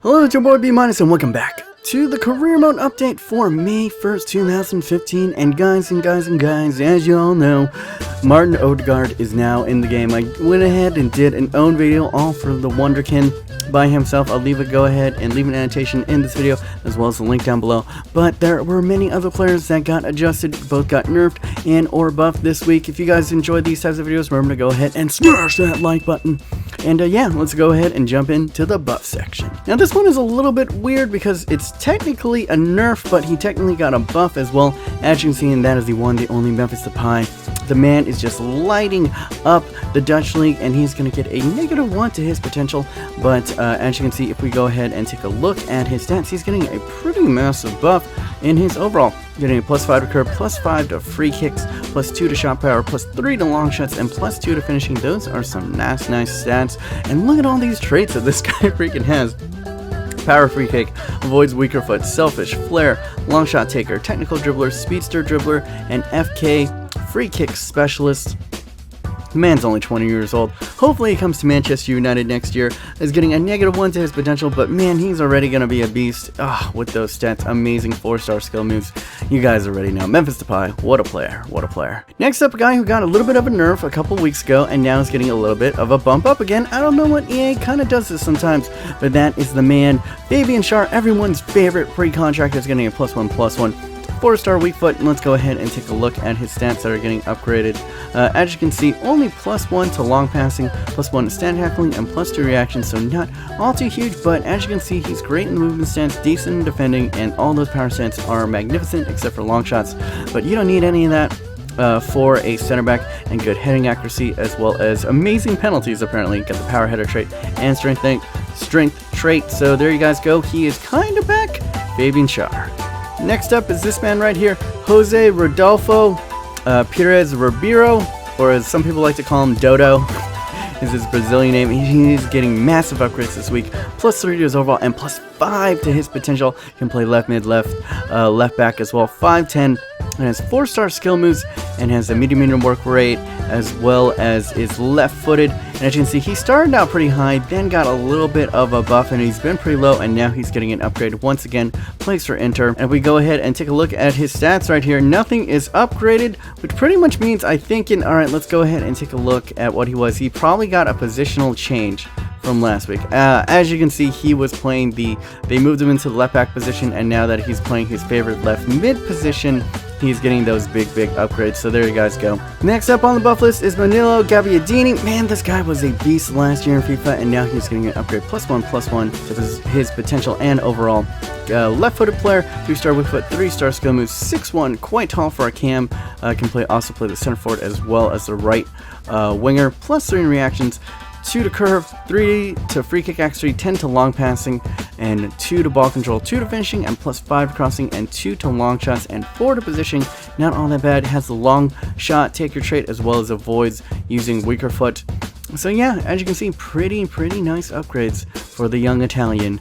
Hello, it's your boy B- and welcome back to the career mode update for May 1st, 2015. And guys, as you all know, Martin Odegaard is now in the game. I went ahead and did an own video all for the Wonderkin by himself. I'll go ahead and leave an annotation in this video as well as a link down below. But there were many other players that got adjusted, both got nerfed and or buffed this week. If you guys enjoyed these types of videos, remember to go ahead and smash that like button. And yeah, let's go ahead and jump into the buff section. Now this one is a little bit weird because it's technically a nerf, but he technically got a buff as well. As you can see, and that is the one, the only Memphis Depay. The man is just lighting up the Dutch League, and he's going to get a -1 to his potential. But as you can see, if we go ahead and take a look at his stats, he's getting a pretty massive buff in his overall. Getting a +5 to curve, +5 to free kicks, +2 to shot power, +3 to long shots, and +2 to finishing. Those are some nice stats. And look at all these traits that this guy freaking has. Power free kick, avoids weaker foot, selfish, flair, long shot taker, technical dribbler, speedster dribbler, and FK free kick specialist. The man's only 20 years old. Hopefully he comes to Manchester United next year. Is getting a -1 to his potential, but man, he's already going to be a beast. With those stats, amazing 4-star skill moves. You guys already know. Memphis Depay, what a player, what a player. Next up, a guy who got a little bit of a nerf a couple weeks ago, and now is getting a little bit of a bump up again. I don't know what EA kind of does this sometimes, but that is the man, Fabian Schar, everyone's favorite pre-contract, is getting a +1/+1. 4-star weak foot, and let's go ahead and take a look at his stats that are getting upgraded. As you can see, only +1 to long passing, +1 to stand tackling, and +2 reaction, so not all too huge, but as you can see, he's great in the movement stance, decent in defending, and all those power stats are magnificent except for long shots. But you don't need any of that for a center back, and good heading accuracy as well as amazing penalties apparently. Got the power header trait and strength trait, so there you guys go. He is kind of back, Fabian Schar. Next up is this man right here, Jose Rodolfo Pires Ribeiro, or as some people like to call him, DoDo is his Brazilian name. He's getting massive upgrades this week, +3 to his overall and +5 to his potential. He can play left mid, left back as well, 5'10", and has 4-star skill moves, and has a medium work rate as well as is left-footed. And as you can see, he started out pretty high, then got a little bit of a buff, and he's been pretty low, and now he's getting an upgrade once again. Plays for Inter. And if we go ahead and take a look at his stats right here, nothing is upgraded, which pretty much means alright, let's go ahead and take a look at what he was. He probably got a positional change from last week. As you can see, he was playing they moved him into the left back position, and now that he's playing his favorite left mid position, he's getting those big upgrades. So there you guys go. Next up on the buff list is Gabbiadini. Man, this guy was a beast last year in FIFA, and now he's getting an upgrade, +1/+1 to his potential and overall. Left-footed player, 2-star weak foot, 3-star skill moves, 6'1", quite tall for a cam. Can also play the center forward as well as the right winger. +3 in reactions, 2 to curve, 3 to free kick accuracy, 10 to long passing, and 2 to ball control, 2 to finishing, and +5 to crossing, and 2 to long shots, and 4 to positioning. Not all that bad. Has the long shot taker trait as well as avoids using weaker foot. So yeah, as you can see, pretty nice upgrades for the young Italian,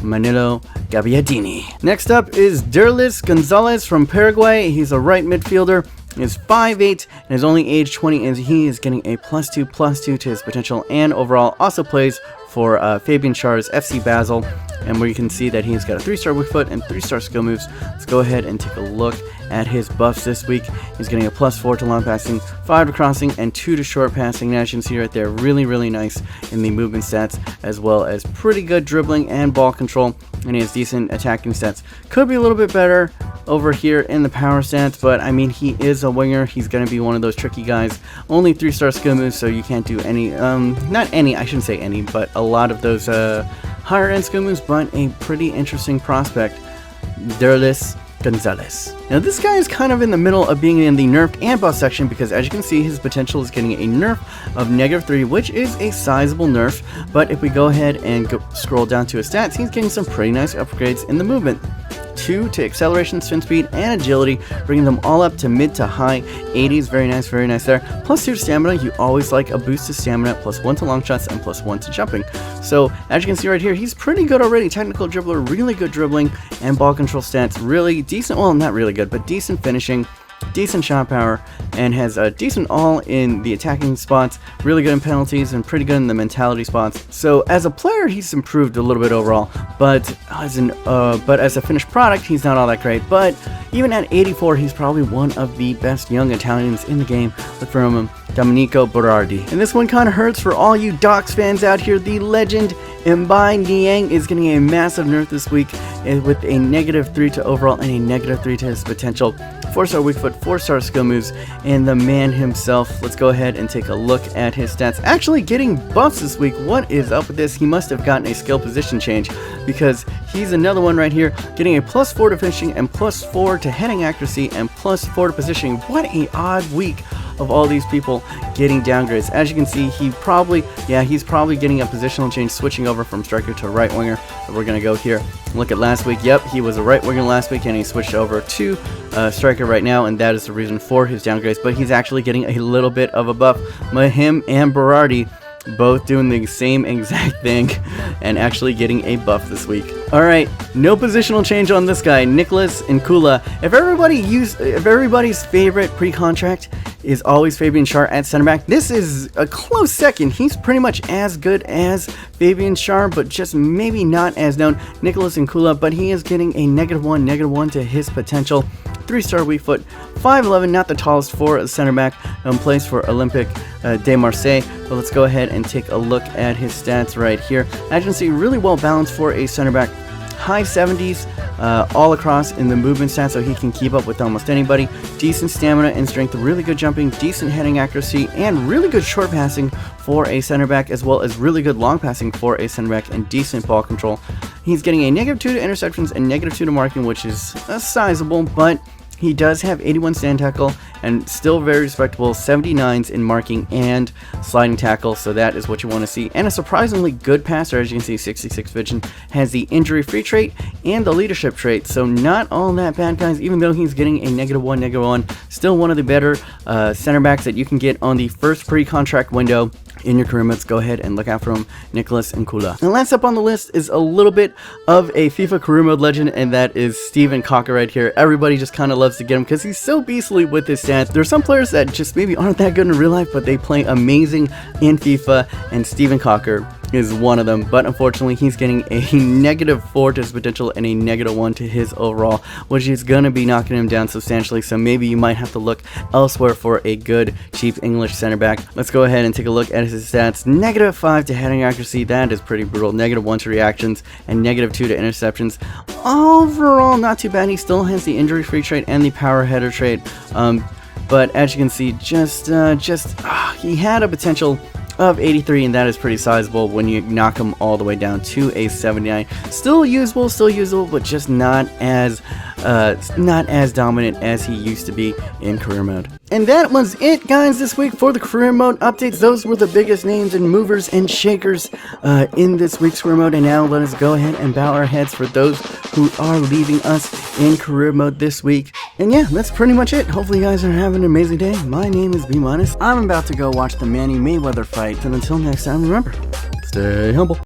Gabbiadini. Next up is Derlis Gonzalez from Paraguay. He's a right midfielder. He is 5'8" and is only age 20, and he is getting a +2/+2 to his potential and overall. Also plays for Fabian Schar's FC Basel, and where you can see that he's got a 3-star weak foot and 3-star skill moves. Let's go ahead and take a look at his buffs this week. He's getting a +4 to long passing, 5 to crossing, and 2 to short passing. As you can see right there, really nice in the movement stats, as well as pretty good dribbling and ball control, and he has decent attacking stats. Could be a little bit better over here in the power stats, but I mean, he is a winger. He's going to be one of those tricky guys. Only 3-star skill moves, so you can't do any, not any, I shouldn't say any, but a lot of those higher end skill moves, but a pretty interesting prospect, Derlis Gonzalez. Now this guy is kind of in the middle of being in the nerfed and buff section, because as you can see, his potential is getting a nerf of -3, which is a sizable nerf. But if we go ahead and scroll down to his stats, he's getting some pretty nice upgrades in the movement. 2 to acceleration, spin speed, and agility, bringing them all up to mid to high 80s. Very nice there. +2 to stamina. You always like a boost to stamina. +1 to long shots, and +1 to jumping. So as you can see right here, he's pretty good already. Technical dribbler, really good dribbling and ball control stats. Really decent. Well, not really good, but decent finishing. decent shot power, and has a decent all in the attacking spots, really good in penalties, and pretty good in the mentality spots. So as a player, he's improved a little bit overall, but as a finished product, he's not all that great. But even at 84, he's probably one of the best young Italians in the game. Look for him, Domenico Berardi. And this one kind of hurts for all you Docs fans out here. The legend Niang is getting a massive nerf this week with a -3 to overall and a -3 to his potential. 4-star weak foot, 4-star skill moves, and the man himself. Let's go ahead and take a look at his stats. Actually getting buffs this week. What is up with this? He must have gotten a skill position change, because he's another one right here, getting a +4 to finishing and +4 to heading accuracy and +4 to positioning. What a odd week of all these people getting downgrades. As you can see, he's probably getting a positional change, switching over from striker to right winger. So we're gonna go here, look at last week. Yep, he was a right winger last week, and he switched over to striker right now, and that is the reason for his downgrades. But he's actually getting a little bit of a buff. Him and Berardi both doing the same exact thing and actually getting a buff this week. Alright, no positional change on this guy, Nkoulou. If everybody's favorite pre-contract is always Fabian Schar at center back, this is a close second. He's pretty much as good as Fabian Schar, but just maybe not as known, Nkoulou, but he is getting a -1 to his potential. 3-star weak foot, 5'11", not the tallest for a center back, plays for Olympique de Marseille. But let's go ahead and take a look at his stats right here. As you can see, really well balanced for a center back. High 70s all across in the movement stats, so he can keep up with almost anybody. Decent stamina and strength, really good jumping, decent heading accuracy, and really good short passing for a center back, as well as really good long passing for a center back, and decent ball control. He's getting a -2 to interceptions and -2 to marking, which is sizable, but he does have 81 stand tackle and still very respectable 79s in marking and sliding tackle, so that is what you want to see. And a surprisingly good passer, as you can see, 66 vision, has the injury free trait and the leadership trait, so not all that bad, guys. Even though he's getting a -1, still one of the better center backs that you can get on the first pre-contract window in your career modes. Go ahead and look out for him, Nkoulou. And last up on the list is a little bit of a FIFA career mode legend, and that is Caulker right here. Everybody just kind of loves to get him because he's so beastly with his stats. There are some players that just maybe aren't that good in real life, but they play amazing in FIFA, and Caulker is one of them. But unfortunately, he's getting a -4 to his potential and a -1 to his overall, which is going to be knocking him down substantially. So maybe you might have to look elsewhere for a good, cheap English center back. Let's go ahead and take a look at his stats. -5 to heading accuracy, that is pretty brutal. -1 to reactions, and -2 to interceptions. Overall, not too bad. He still has the injury free trait and the power header trait. But as you can see, he had a potential of 83, and that is pretty sizable when you knock him all the way down to a 79. Still usable, but just not as dominant as he used to be in career mode. And that was it, guys, this week for the career mode updates. Those were the biggest names and movers and shakers in this week's career mode. And now let us go ahead and bow our heads for those who are leaving us in career mode this week. And yeah, that's pretty much it. Hopefully you guys are having an amazing day. My name is B-. I'm about to go watch the Manny Mayweather fight. And until next time, remember, stay humble.